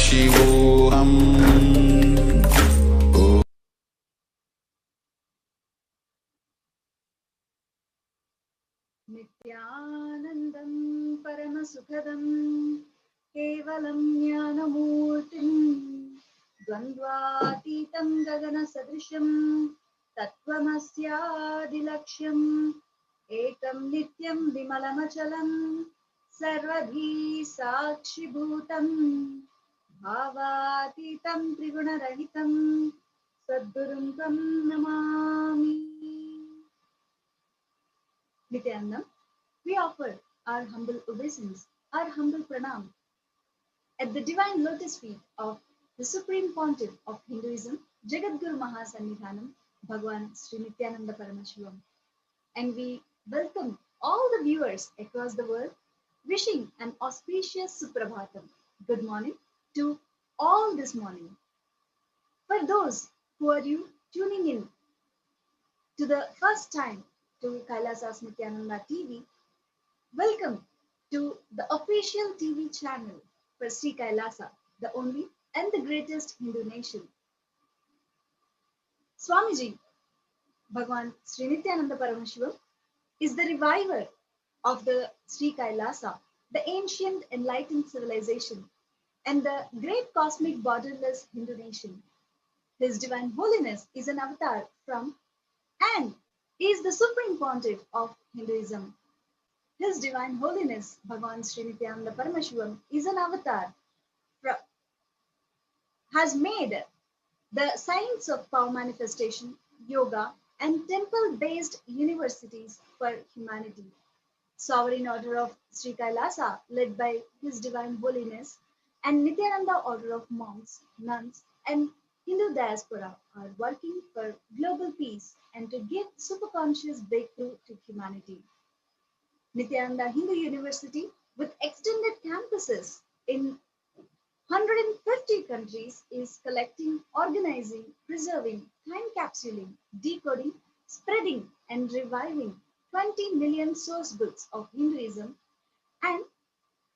Paramashivoham. Nithyanandam Paramasukhadam Kevalam Jnanamurtim Dvandvatitam Gagana Sadrisham Tattvamasyaadilaksham Ekam Nityam Vimalamachalam Sarvadhi Sakshibhutam Bhavatitam Trigunarahitam Sadgurum Tam Namami. Nithyanandam, we offer our humble obeisance, our humble pranam at the divine lotus feet of the Supreme Pontiff of Hinduism, Jagadguru Mahasannidhanam, Bhagwan Sri Nithyananda Paramashivam. And we welcome all the viewers across the world, wishing an auspicious Suprabhatam. Good morning to all this morning. For those who are tuning in to the first time to Kailasas Nithyananda TV, welcome to the official TV channel for Sri Kailasa, the only and the greatest Hindu nation. Swamiji, Bhagwan Sri Nithyananda Paramashivam, is the reviver of the Sri Kailasa, the ancient enlightened civilization, and the great cosmic borderless Hindu nation. His Divine Holiness is an avatar from and is the Supreme Pontiff of Hinduism. His Divine Holiness, Bhagwan Sri Nithyananda Paramashivam, is an avatar, has made the science of power manifestation, yoga, and temple-based universities for humanity. Sovereign Order of Sri Kailasa, led by His Divine Holiness, and Nithyananda Order of monks, nuns, and Hindu diaspora are working for global peace and to give superconscious breakthrough to humanity. Nithyananda Hindu University, with extended campuses in 150 countries, is collecting, organizing, preserving, time capsuling, decoding, spreading, and reviving 20 million source books of Hinduism and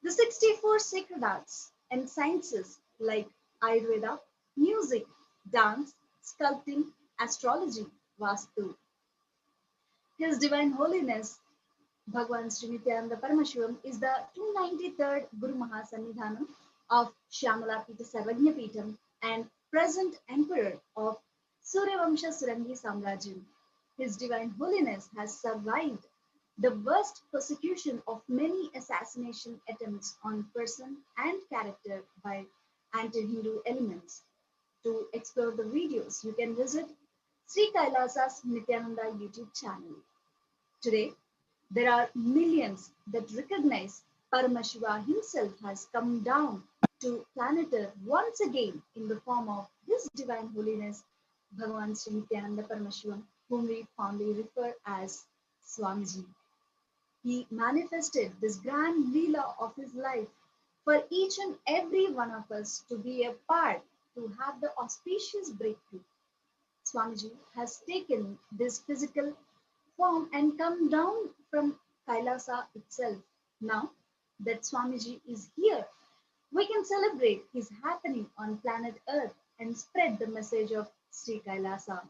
the 64 sacred arts and sciences like Ayurveda, music, dance, sculpting, astrology, Vastu. His Divine Holiness Bhagwan Sri Nithyananda Paramashivam is the 293rd Guru Mahasannidhanam of Shyamala Pita Sarvajna Pitam and present Emperor of Suryavamsha Surangi Samrajyam. His Divine Holiness has survived the worst persecution of many assassination attempts on person and character by anti-Hindu elements. To explore the videos, you can visit Sri Kailasa's Nithyananda YouTube channel. Today, there are millions that recognize Paramashiva himself has come down to planet Earth once again in the form of His Divine Holiness Bhagavan Sri Nithyananda Paramashivam, whom we fondly refer as Swamiji. He manifested this grand Leela of his life for each and every one of us to be a part to have the auspicious breakthrough. Swamiji has taken this physical form and come down from Kailasa itself. Now that Swamiji is here, we can celebrate his happening on planet Earth and spread the message of Sri Kailasa.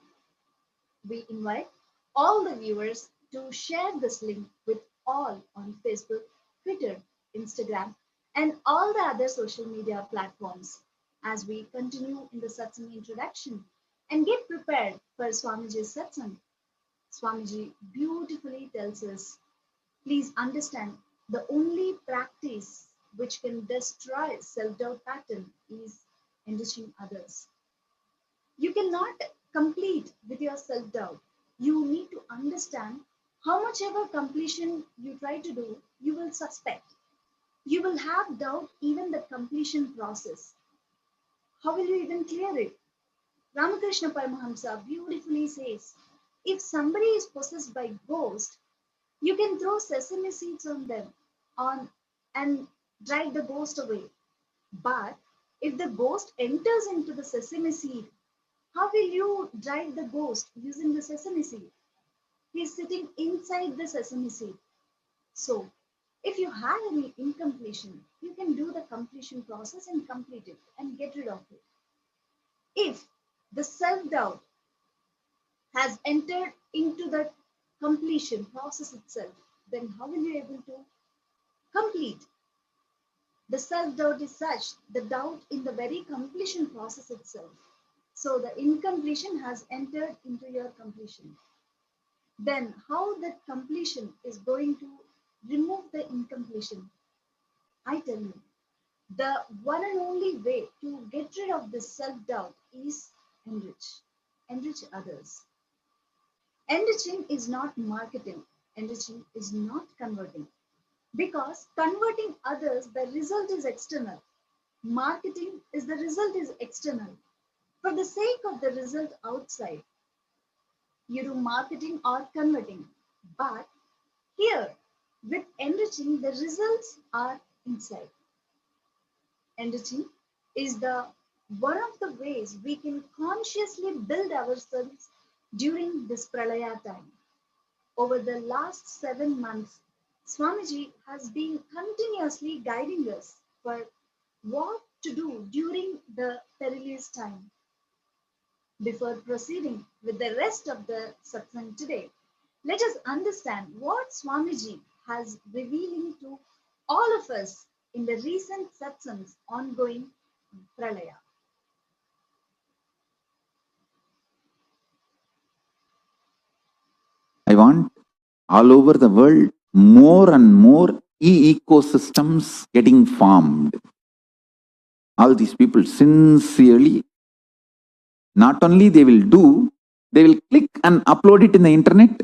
We invite all the viewers to share this link with all on Facebook, Twitter, Instagram, and all the other social media platforms as we continue in the Satsang introduction and get prepared for Swamiji's Satsang. Swamiji beautifully tells us, please understand the only practice which can destroy self-doubt pattern is enriching others. You cannot complete with your self-doubt. You need to understand how much ever completion you try to do, you will suspect. You will have doubt even the completion process. How will you even clear it? Ramakrishna Paramahamsa beautifully says, if somebody is possessed by ghost, you can throw sesame seeds on them on and drive the ghost away. But if the ghost enters into the sesame seed, how will you drive the ghost using the sesame seed? He is sitting inside the sesame seed. So If you had any incompletion, you can do the completion process and complete it and get rid of it. If the self doubt has entered into the completion process itself, then how will you be able to complete? The self doubt is such the doubt in the very completion process itself. So the incompletion has entered into your completion. Then how that completion is going to remove the incompletion? I tell you, the one and only way to get rid of this self doubt is enrich. Enrich others. Enriching is not marketing, enriching is not converting. Because converting others, the result is external. Marketing is the result is external. For the sake of the result outside, you do marketing or converting. But here, with enriching, the results are inside. Enriching is the one of the ways we can consciously build ourselves during this pralaya time. Over the last 7 months, Swamiji has been continuously guiding us for what to do during the perilous time. Before proceeding with the rest of the satsang today, let us understand what Swamiji has revealing to all of us in the recent satsangs ongoing pralaya. I want all over the world more and more ecosystems getting formed. All these people sincerely, not only they will do, they will click and upload it in the internet.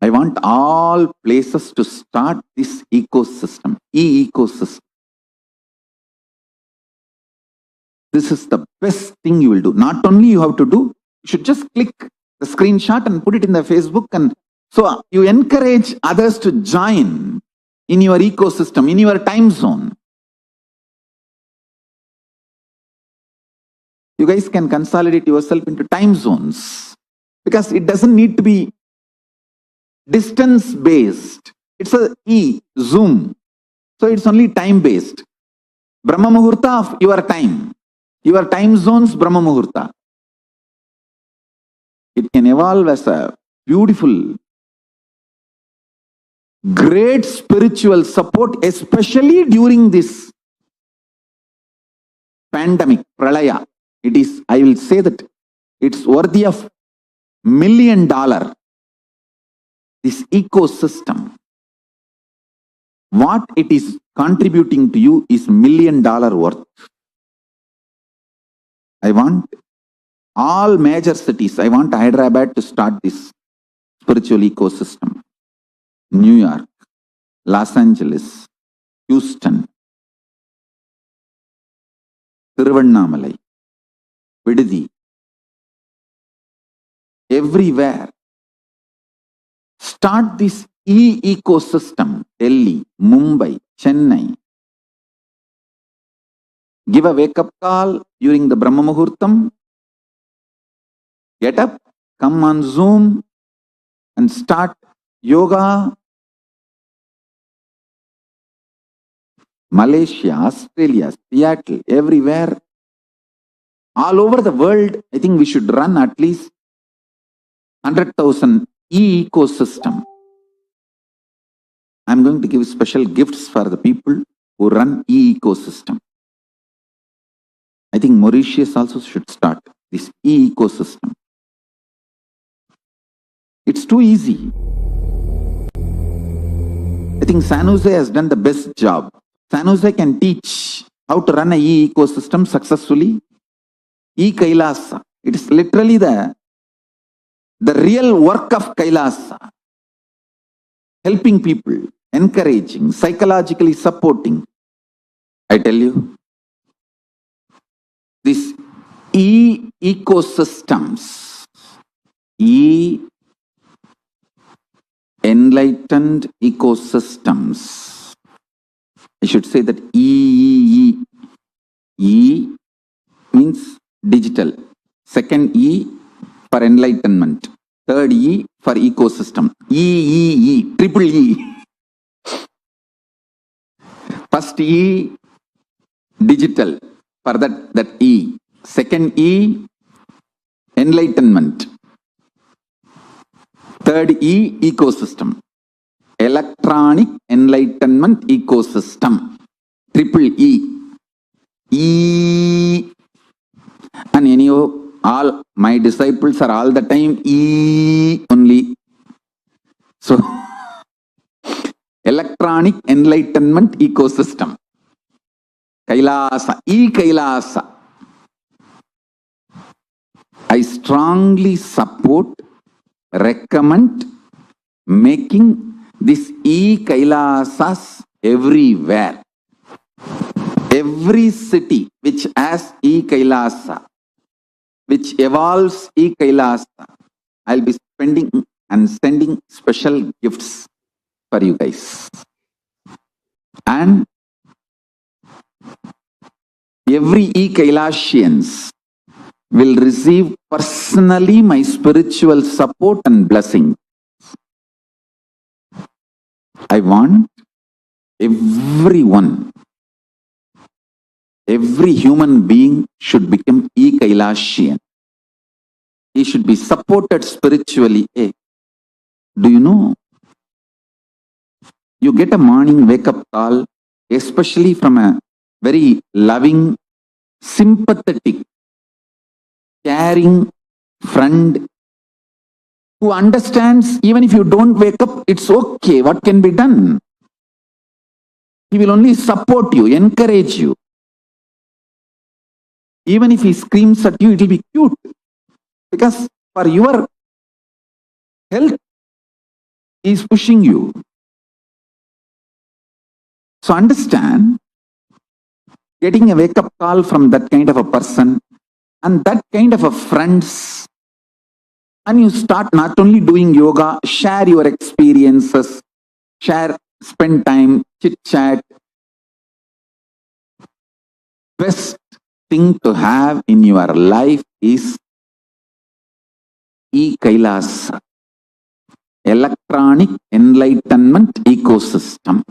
I want all places to start this ecosystem, ecosystem. This is the best thing you will do. Not only you have to do, you should just click the screenshot and put it in the Facebook, and so you encourage others to join in your ecosystem, in your time zone. You guys can consolidate yourself into time zones because it doesn't need to be distance based. It's a Zoom. So it's only time based. Brahma Muhurta of your time zones, Brahma Muhurta. It can evolve as a beautiful, great spiritual support, especially during this pandemic, pralaya. It is, I will say that it's worthy of $1 million. This ecosystem, what it is contributing to you is $1 million worth. I want all major cities, I want Hyderabad to start this spiritual ecosystem. New York, Los Angeles, Houston, Thiruvannamalai, Vidudi, everywhere. Start this ecosystem. Delhi, Mumbai, Chennai. Give a wake-up call during the Brahma Muhurtam. Get up, come on Zoom and start yoga. Malaysia, Australia, Seattle, everywhere. All over the world, I think we should run at least 100,000 ecosystem. I'm going to give special gifts for the people who run ecosystem. I think Mauritius also should start this ecosystem. It's too easy. I think San Jose has done the best job. San Jose can teach how to run an ecosystem successfully. Kailasa. It is literally the real work of Kailasa. Helping people, encouraging, psychologically supporting. I tell you, these ecosystems, enlightened ecosystems. I should say that E means digital. Second E for enlightenment. Third E for ecosystem. Triple E. First E, digital, for that E. Second E, enlightenment. Third E, ecosystem. Electronic enlightenment ecosystem. Triple E. E. And anyhow, all my disciples are all the time E only. So, electronic enlightenment ecosystem. Kailasa, E Kailasa. I strongly support, recommend making this E Kailasas everywhere. Every city which has E Kailasa, which evolves E Kailasa, I'll be spending and sending special gifts for you guys. And every E Kailasians will receive personally my spiritual support and blessing. I want everyone, every human being should become E Kailasian. He should be supported spiritually. Hey, do you know? You get a morning wake-up call, especially from a very loving, sympathetic, caring friend who understands even if you don't wake up, it's okay. What can be done? He will only support you, encourage you. Even if he screams at you, it will be cute. Because for your health, he is pushing you. So understand, getting a wake-up call from that kind of a person and that kind of a friends, and you start not only doing yoga, share your experiences, spend time, chit-chat. Best thing to have in your life is E Kailas, electronic enlightenment ecosystem.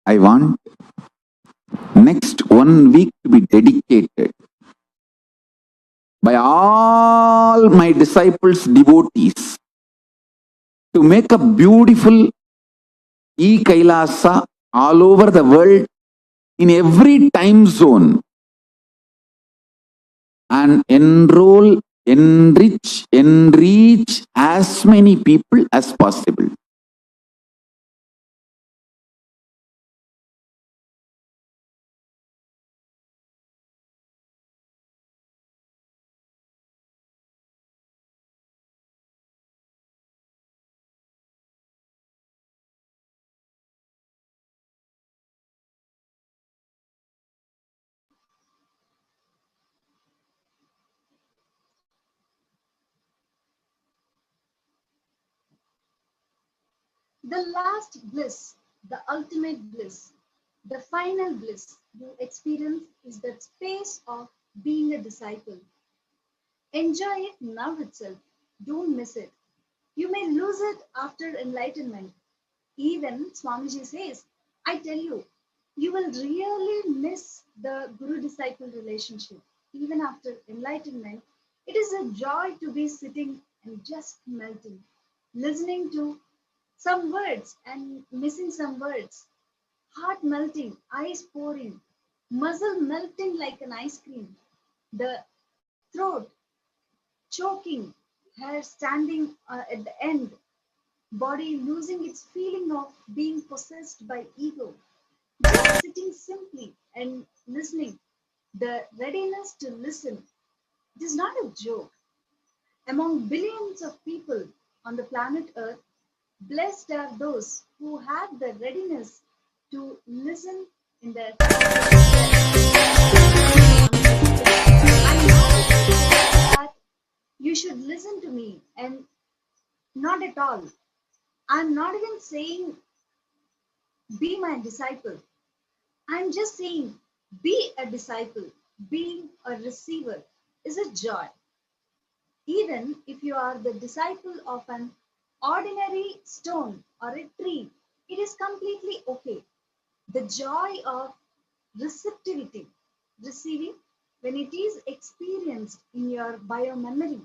I want next 1 week to be dedicated by all my disciples, devotees, to make a beautiful E Kailasa all over the world in every time zone and enroll, enrich as many people as possible. The last bliss, the ultimate bliss, the final bliss you experience is that space of being a disciple. Enjoy it now itself. Don't miss it. You may lose it after enlightenment. Even Swamiji says, I tell you, you will really miss the Guru disciple relationship. Even after enlightenment, it is a joy to be sitting and just melting, listening to some words and missing some words, heart melting, eyes pouring, muscle melting like an ice cream, the throat choking, hair standing at the end, body losing its feeling of being possessed by ego, just sitting simply and listening, the readiness to listen. It is not a joke. Among billions of people on the planet Earth, blessed are those who have the readiness to listen in their I'm not saying that you should listen to me, and not at all. I'm not even saying be my disciple. I'm just saying be a disciple. Being a receiver is a joy. Even if you are the disciple of an ordinary stone or a tree, it is completely okay. The joy of receptivity, receiving, when it is experienced in your biomemory,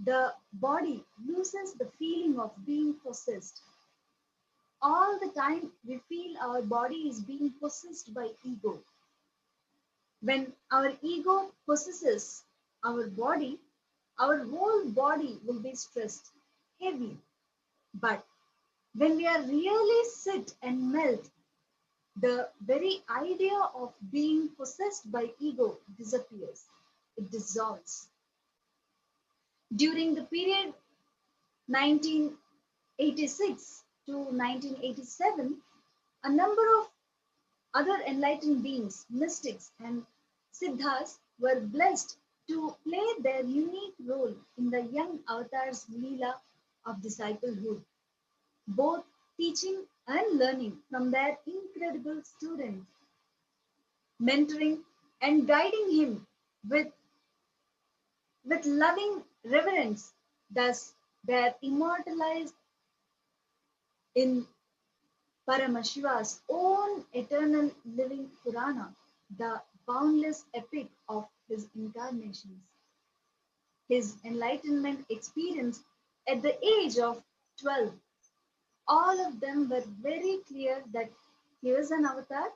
the body loses the feeling of being possessed. All the time we feel our body is being possessed by ego. When our ego possesses our whole body will be stressed, heavy. But when we are really sit and melt, the very idea of being possessed by ego disappears. It dissolves. During the period 1986 to 1987, a number of other enlightened beings, mystics, and siddhas were blessed to play their unique role in the young avatar's Leela of disciplehood, both teaching and learning from their incredible students, mentoring and guiding him with, with loving reverence. Thus, they are immortalized in Paramashiva's own eternal living Purana, the boundless epic of his incarnations. His enlightenment experience at the age of 12, all of them were very clear that he was an avatar,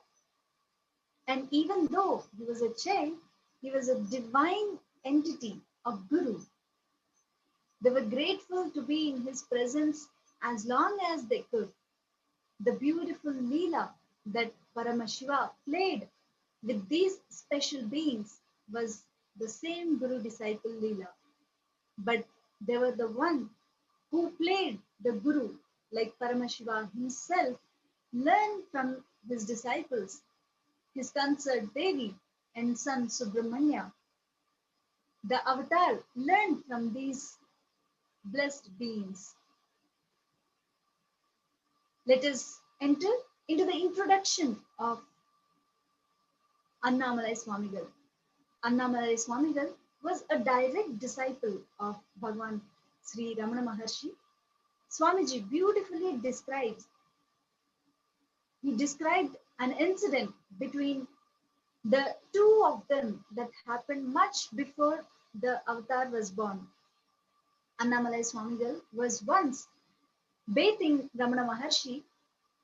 and even though he was a child, he was a divine entity of Guru. They were grateful to be in his presence as long as they could. The beautiful Leela that Paramashiva played with these special beings was the same Guru disciple Leela. But they were the one who played the Guru, like Paramashiva himself, learned from his disciples, his consort Devi and son Subramanya. The avatar learned from these blessed beings. Let us enter into the introduction of Annamalai Swamigal. Annamalai Swamigal was a direct disciple of Bhagavan Sri Ramana Maharshi. Swamiji beautifully described an incident between the two of them that happened much before the avatar was born. Annamalai Swamigal was once bathing Ramana Maharshi.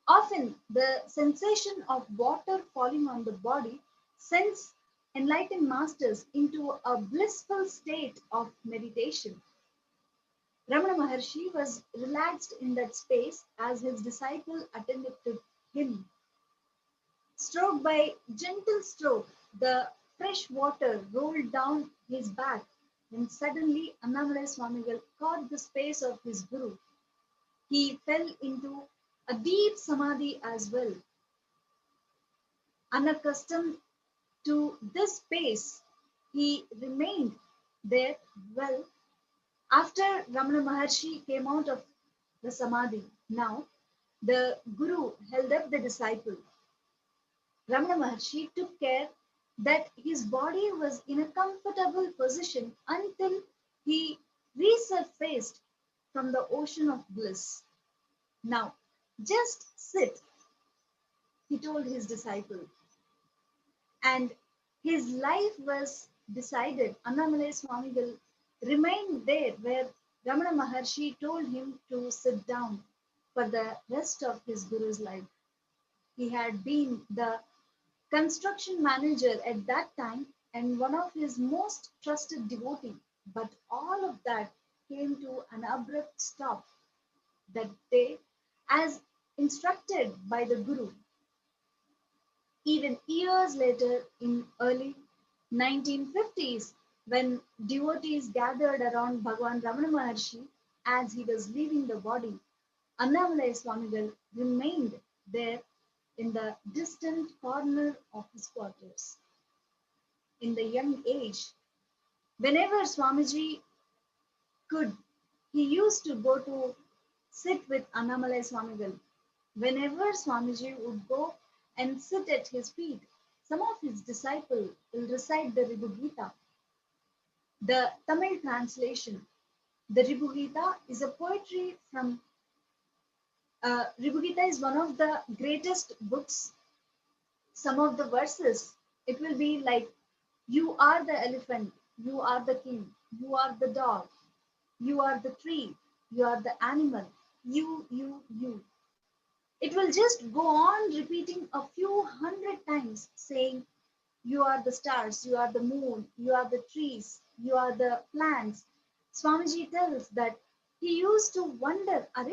Often the sensation of water falling on the body sends enlightened masters into a blissful state of meditation. Ramana Maharshi was relaxed in that space as his disciple attended to him. Stroke by gentle stroke, the fresh water rolled down his back, and suddenly Annamalai Swamigal caught the space of his Guru. He fell into a deep samadhi as well. Unaccustomed to this space, he remained there. Well, after Ramana Maharshi came out of the samadhi, now the Guru held up the disciple. Ramana Maharshi took care that his body was in a comfortable position until he resurfaced from the ocean of bliss. Now, just sit, he told his disciple. And his life was decided. Annamalai Swamigal remained there where Ramana Maharshi told him to sit down for the rest of his Guru's life. He had been the construction manager at that time and one of his most trusted devotee. But all of that came to an abrupt stop that day as instructed by the Guru. Even years later, in early 1950s, when devotees gathered around Bhagavan Ramana Maharshi as he was leaving the body, Annamalai Swamigal remained there in the distant corner of his quarters. In the young age, whenever Swamiji could, he used to go to sit with Annamalai Swamigal. Whenever Swamiji would go and sit at his feet, some of his disciples will recite the Ribu Gita. The Tamil translation, the Ribu Gita is a poetry from Ribugita is one of the greatest books. Some of the verses, it will be like, you are the elephant, you are the king, you are the dog, you are the tree, you are the animal, you. It will just go on repeating a few hundred times, saying, you are the stars, you are the moon, you are the trees, you are the plants. Swamiji tells that he used to wonder, Are,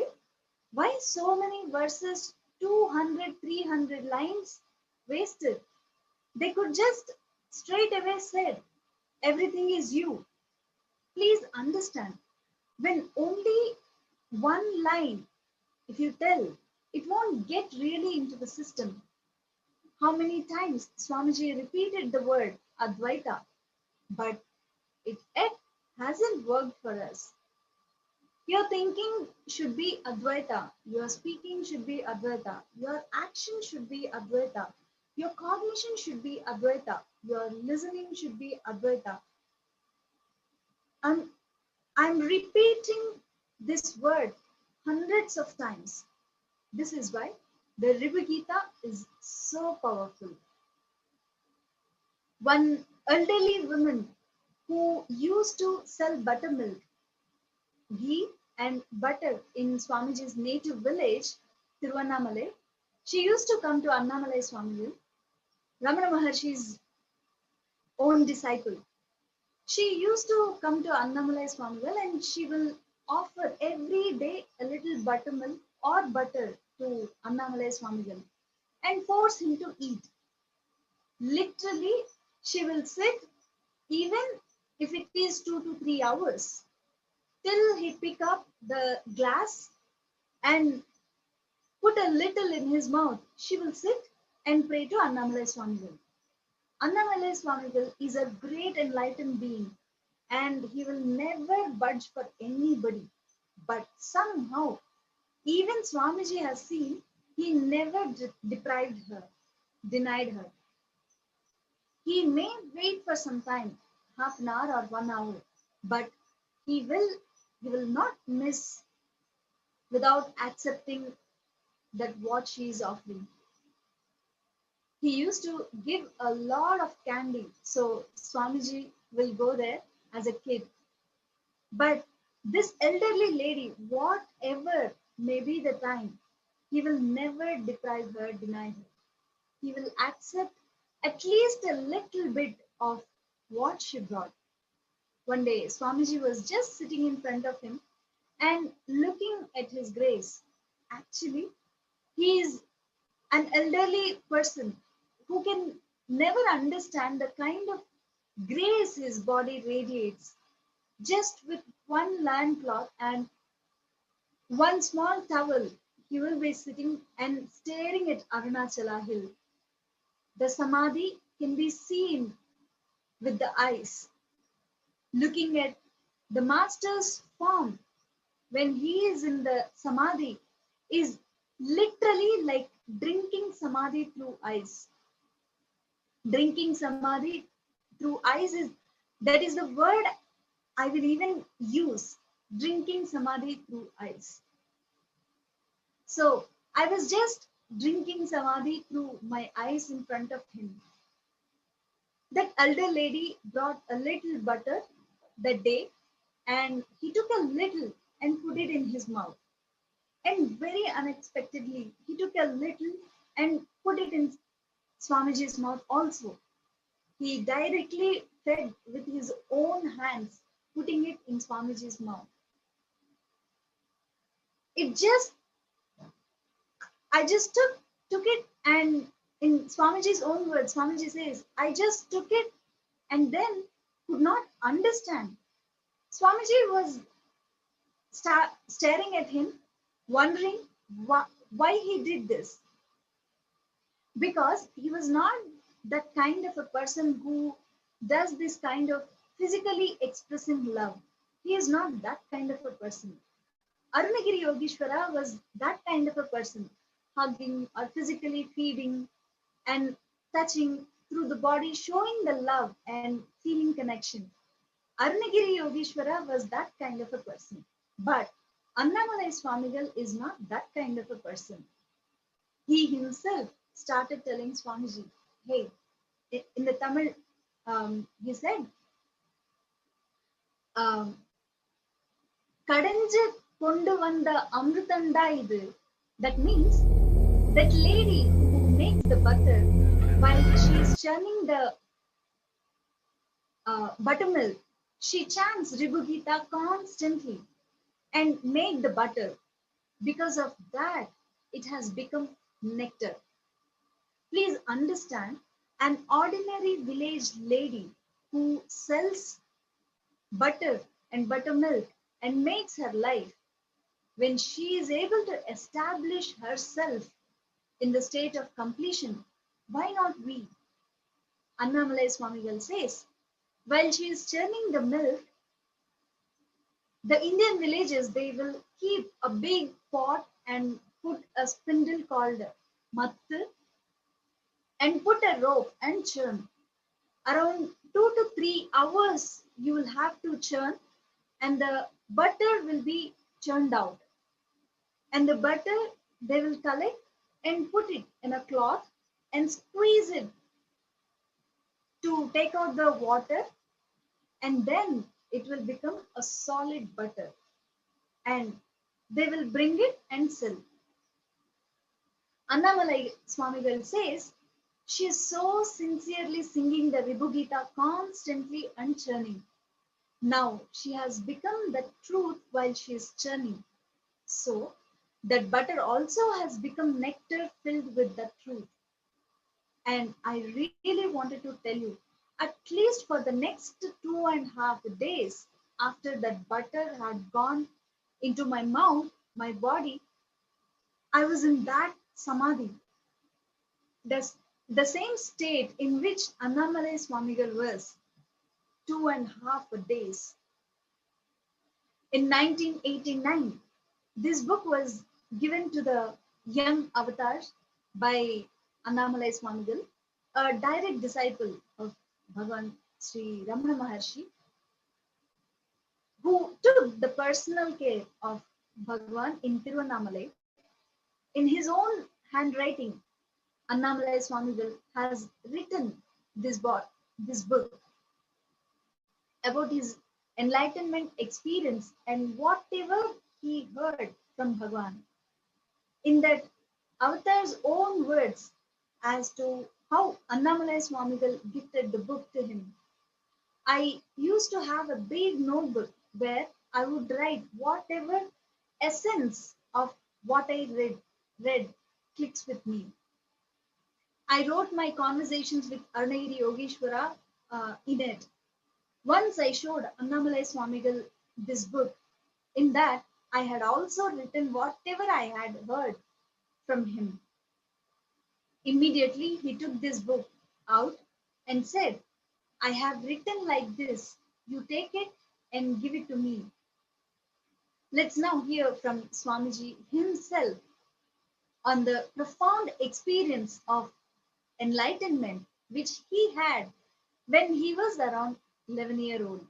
why so many verses, 200, 300 lines wasted? They could just straight away said, everything is you. Please understand, when only one line, if you tell, it won't get really into the system. How many times Swamiji repeated the word Advaita, but it hasn't worked for us. Your thinking should be Advaita, your speaking should be Advaita, your action should be Advaita, your cognition should be Advaita, your listening should be Advaita. And I'm repeating this word hundreds of times. This is why the Ribu Gita is so powerful. One elderly woman who used to sell buttermilk, ghee, and butter in Swamiji's native village, Tiruvannamalai, she used to come to Annamalai Swamiji, Ramana Maharshi's own disciple. She used to come to Annamalai Swamigal and she will offer every day a little buttermilk or butter to Annamalai Swamigal and force him to eat. Literally, she will sit even if it is 2 to 3 hours till he pick up the glass and put a little in his mouth. She will sit and pray to Annamalai Swamigal. Annamalai Swamigal is a great enlightened being and he will never budge for anybody. But somehow, even Swamiji has seen, he never deprived her, denied her. He may wait for some time, half an hour or 1 hour, but he will not miss without accepting that what she is offering. He used to give a lot of candy, so Swamiji will go there as a kid. But this elderly lady, whatever may be the time, he will never deprive her, deny her. He will accept at least a little bit of what she brought. One day, Swamiji was just sitting in front of him and looking at his grace. Actually, he is an elderly person who can never understand the kind of grace his body radiates just with one land cloth and one small towel. He will be sitting and staring at Arunachala hill. The samadhi can be seen with the eyes. Looking at the master's form when he is in the samadhi is literally like drinking samadhi through eyes. Drinking samadhi through eyes is, that is the word I will even use. Drinking samadhi through eyes. So I was just drinking samadhi through my eyes in front of him. That elder lady brought a little butter that day and he took a little and put it in his mouth. And very unexpectedly, he took a little and put it in Swamiji's mouth also. He directly fed with his own hands, putting it in Swamiji's mouth. It just, I just took it, and in Swamiji's own words, Swamiji says, I just took it and then could not understand. Swamiji was staring at him, wondering why he did this. Because he was not that kind of a person who does this kind of physically expressing love. He is not that kind of a person. Arunagiri Yogeshwara was that kind of a person, hugging or physically feeding and touching through the body, showing the love and feeling connection. Arunagiri Yogeshwara was that kind of a person. But Annamalai Swamigal is not that kind of a person. He himself started telling Swamiji, hey, in the Tamil, he said, um, Kadanja kondu vanda amrutanda idu. That means that lady who makes the butter while she is churning the buttermilk, she chants Ribugita constantly and make the butter. Because of that, it has become nectar. Please understand, an ordinary village lady who sells butter and buttermilk and makes her life, when she is able to establish herself in the state of completion, why not we? Annamalai Swamigal says, while she is churning the milk, the Indian villages, they will keep a big pot and put a spindle called mattu and put a rope and churn. Around 2 to 3 hours, you will have to churn and the butter will be churned out. And the butter, they will collect and put it in a cloth and squeeze it to take out the water, and then it will become a solid butter. And they will bring it and sell. Annamalai Swamigal says, she is so sincerely singing the Vibhugita constantly and churning. Now she has become the truth while she is churning. So that butter also has become nectar filled with the truth. And I really wanted to tell you, at least for the next 2.5 days after that butter had gone into my mouth, my body, I was in that samadhi, the, the same state in which Annamalai Swamigal was 2.5 days. In 1989, this book was given to the young avatars by Annamalai Swamigal, a direct disciple of Bhagavan Sri Ramana Maharshi, who took the personal care of Bhagavan in Tiruvannamalai. In his own handwriting, Annamalai Swamigal has written this book about his enlightenment experience and whatever he heard from Bhagavan. In that avatar's own words as to how Annamalai Swamigal gifted the book to him. I used to have a big notebook where I would write whatever essence of what I read clicks with me. I wrote my conversations with Arunagiri Yogeshwara in it. Once I showed Annamalai Swamigal this book. In that, I had also written whatever I had heard from him. Immediately, he took this book out and said, I have written like this. You take it and give it to me. Let's now hear from Swamiji himself on the profound experience of enlightenment which he had when he was around 11-year-old.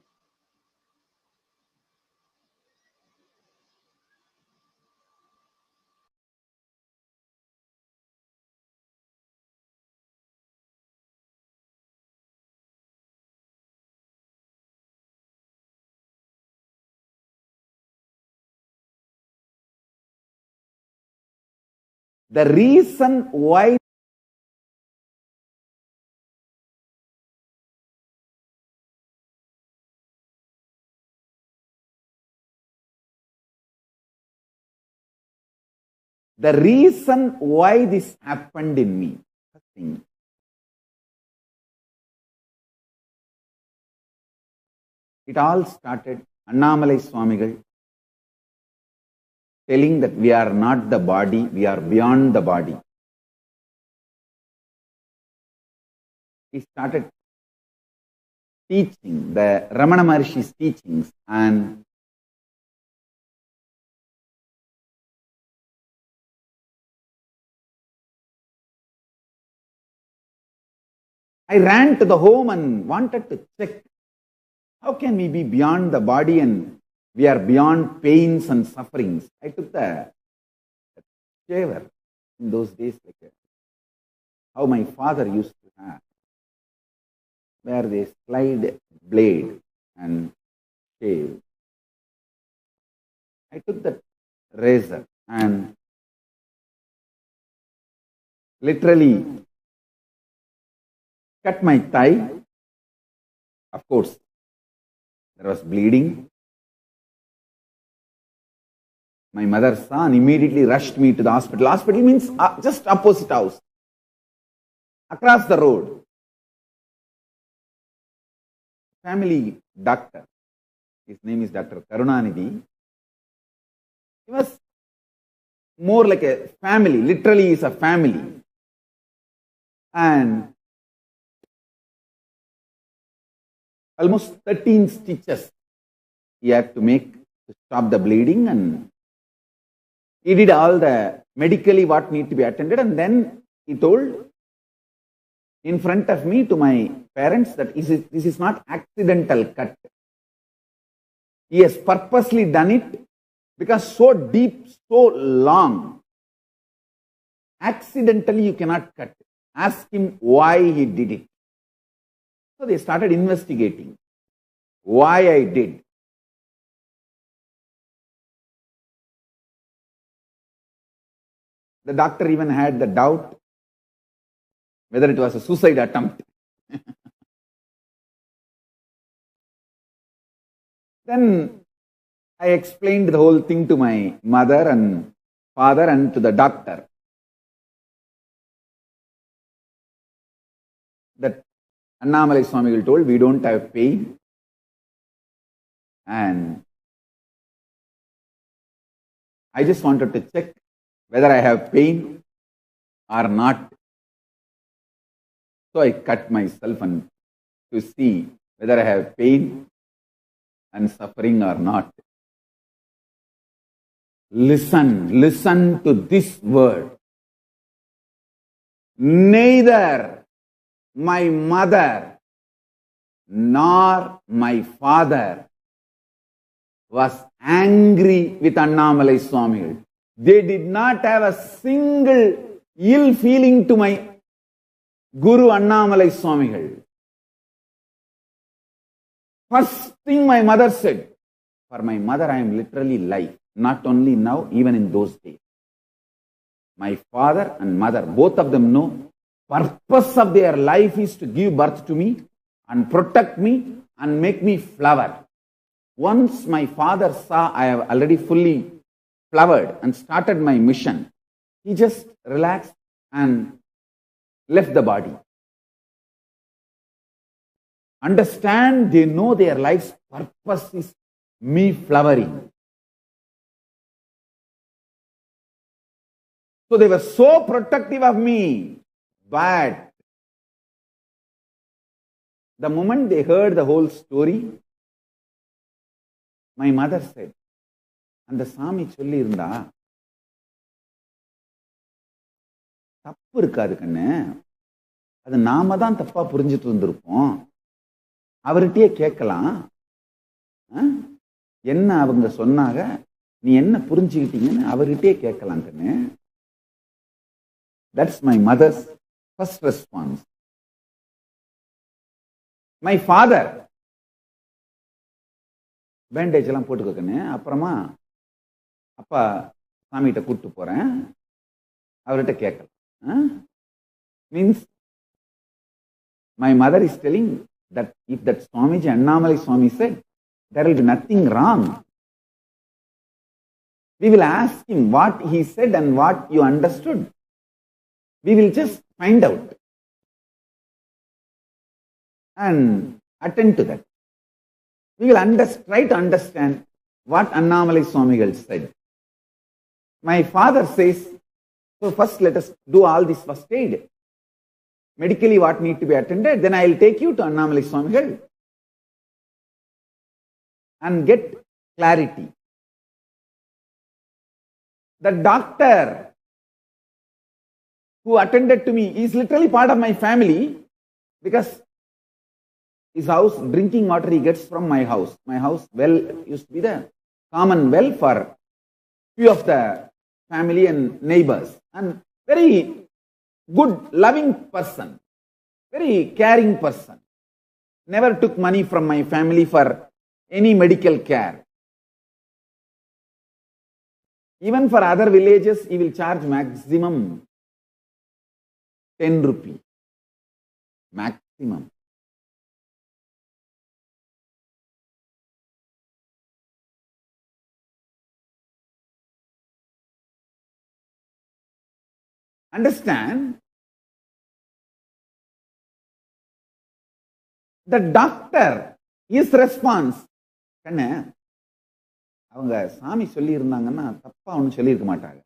The reason why this happened in me. It all started Annamalai Swamigal telling that we are not the body, we are beyond the body. He started teaching the Ramana Maharshi's teachings, and I ran to the home and wanted to check how can we be beyond the body and we are beyond pains and sufferings. I took the shaver in those days, like how my father used to have, where they slide blade and shave. I took that razor and literally cut my thigh. Of course, there was bleeding. My mother saw and immediately rushed me to the hospital. Hospital means just opposite house, across the road. Family doctor, his name is Dr. Karunanidhi. He was more like a family, literally is a family. And almost 13 stitches he had to make to stop the bleeding, and he did all the medically what need to be attended, and then he told in front of me to my parents that this is not accidental cut. He has purposely done it because so deep, so long, accidentally you cannot cut. Ask him why he did it. So they started investigating why I did. The doctor even had the doubt whether it was a suicide attempt. Then I explained the whole thing to my mother and father and to the doctor. That Annamalai Swamigal told, we don't have pain, and I just wanted to check whether I have pain or not. So I cut myself and to see whether I have pain and suffering or not. Listen to this word. Neither my mother nor my father was angry with Annamalai Swamigal. They did not have a single ill feeling to my Guru Annamalai Swamigal. First thing my mother said, for my mother I am literally life, not only now, even in those days. My father and mother, both of them know purpose of their life is to give birth to me and protect me and make me flower. Once my father saw I have already fully flowered and started my mission, he just relaxed and left the body. Understand, they know their life's purpose is me flowering. So they were so protective of me, but the moment they heard the whole story, my mother said, அந்த சாமி சொல்லி இருந்தா தப்பு இருக்காது கண்ணு, அது நாம தான் தப்பா புரிஞ்சுட்டு இருந்திருப்போம், அவர்கிட்டயே கேட்கலாம், என்ன அவங்க சொன்னாங்க, நீ என்ன புரிஞ்சுக்கிட்டீங்கன்னு அவர்கிட்டயே கேட்கலாம் கண்ணு. That's my mother's first response. My father, bandage எல்லாம் போட்டுக்கோக்கண்ணே, அப்புறமா அப்பா சாமிகிட்ட கூப்பிட்டு போறேன், அவர்கிட்ட கேட்கலாம். Means my mother is telling that if that Swamiji, Annamalai Swami said, there will be nothing wrong. We will ask him what he said and what you understood. We will just find out and attend to that. We will try to understand what Annamalai Swamigal said. My father says, so first let us do all this first aid. Medically what need to be attended, then I will take you to Annamalai Swamigal and get clarity. The doctor who attended to me is literally part of my family, because his house, drinking water he gets from my house. My house well used to be there. common well for few of the family and neighbors. And very good, loving person, very caring person. Never took money from my family for any medical care. Even for other villages, he will charge maximum 10 rupee. Maximum. Understand? The doctor, his response, கண்ணு அவங்க சாமி சொல்லி இருந்தாங்கன்னா தப்பா ஒன்னும் சொல்லியிருக்க மாட்டாங்க.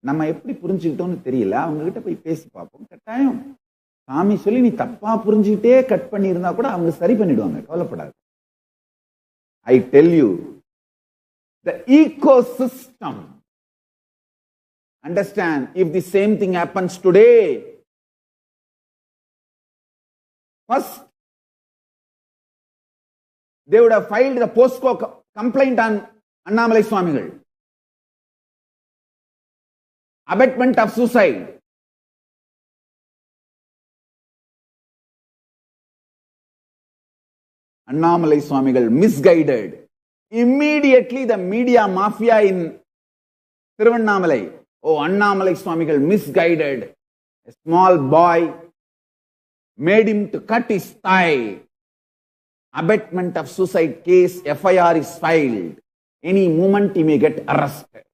நம்ம எப்படி புரிஞ்சுக்கிட்டோம்னு தெரியல. அவங்க கிட்ட போய் பேசி பார்ப்போம். கட்டாயம் சாமி சொல்லி நீ தப்பா புரிஞ்சுக்கிட்டே கட் பண்ணி இருந்தா கூட அவங்க சரி பண்ணிடுவாங்க. கவலைப்படாது. I tell you, the ecosystem. Understand, if the same thing happens today, first they would have filed the POSCO complaint on Annamalai Swamigal. Abetment of suicide. Annamalai Swamigal misguided. Immediately the media mafia in Thiruvannamalai, oh, Annamalai Swamigal misguided a small boy, made him to cut his thigh. Abetment of suicide case, FIR is filed. Any moment he may get arrested.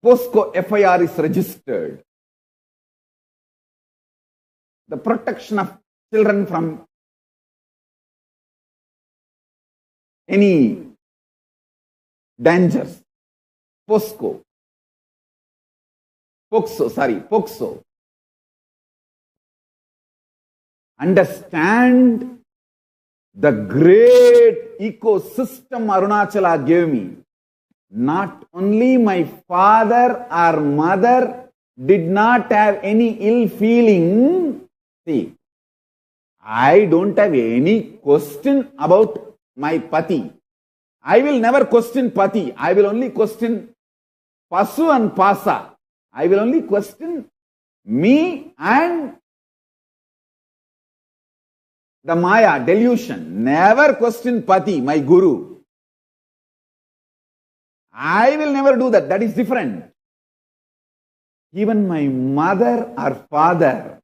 POSCO FIR is registered. The protection of children from any dangers. POSCO. Understand the great ecosystem Arunachala gave me. Not only my father or mother did not have any ill feeling. See, I don't have any question about my pati. I will never question pati. I will only question pasu and pasa. I will only question me and the Maya, delusion. Never question pati, my guru. I will never do that. That is different. Even my mother or father,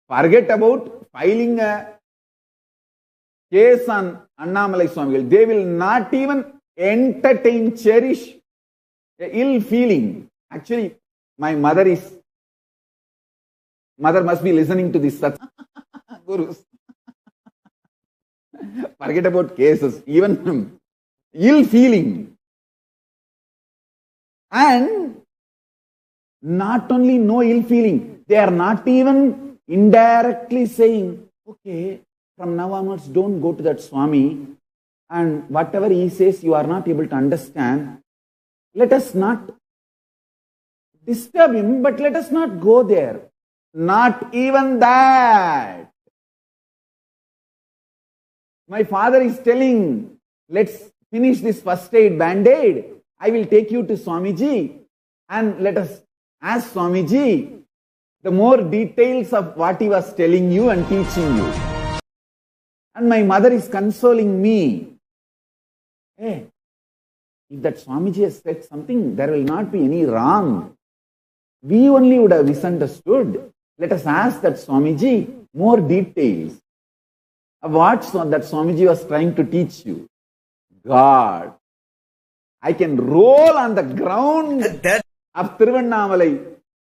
forget about filing a case on Annamalai Swamigal. They will not even entertain, cherish a ill feeling. Actually, my mother must be listening to this Satsang. Gurus. Forget about cases, even ill feeling. And not only no ill feeling, they are not even indirectly saying, okay, from now onwards don't go to that Swami, and whatever he says you are not able to understand. Let us not disturb him, but let us not go there. Not even that. My father is telling, let's finish this first aid band-aid. I will take you to Swamiji and let us ask Swamiji the more details of what he was telling you and teaching you. And my mother is consoling me. Hey, if that Swamiji has said something, there will not be any wrong. We only would have misunderstood. Let us ask that Swamiji more details of what that Swamiji was trying to teach you. God, I can roll on the ground of Thiruvannamalai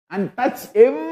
and touch every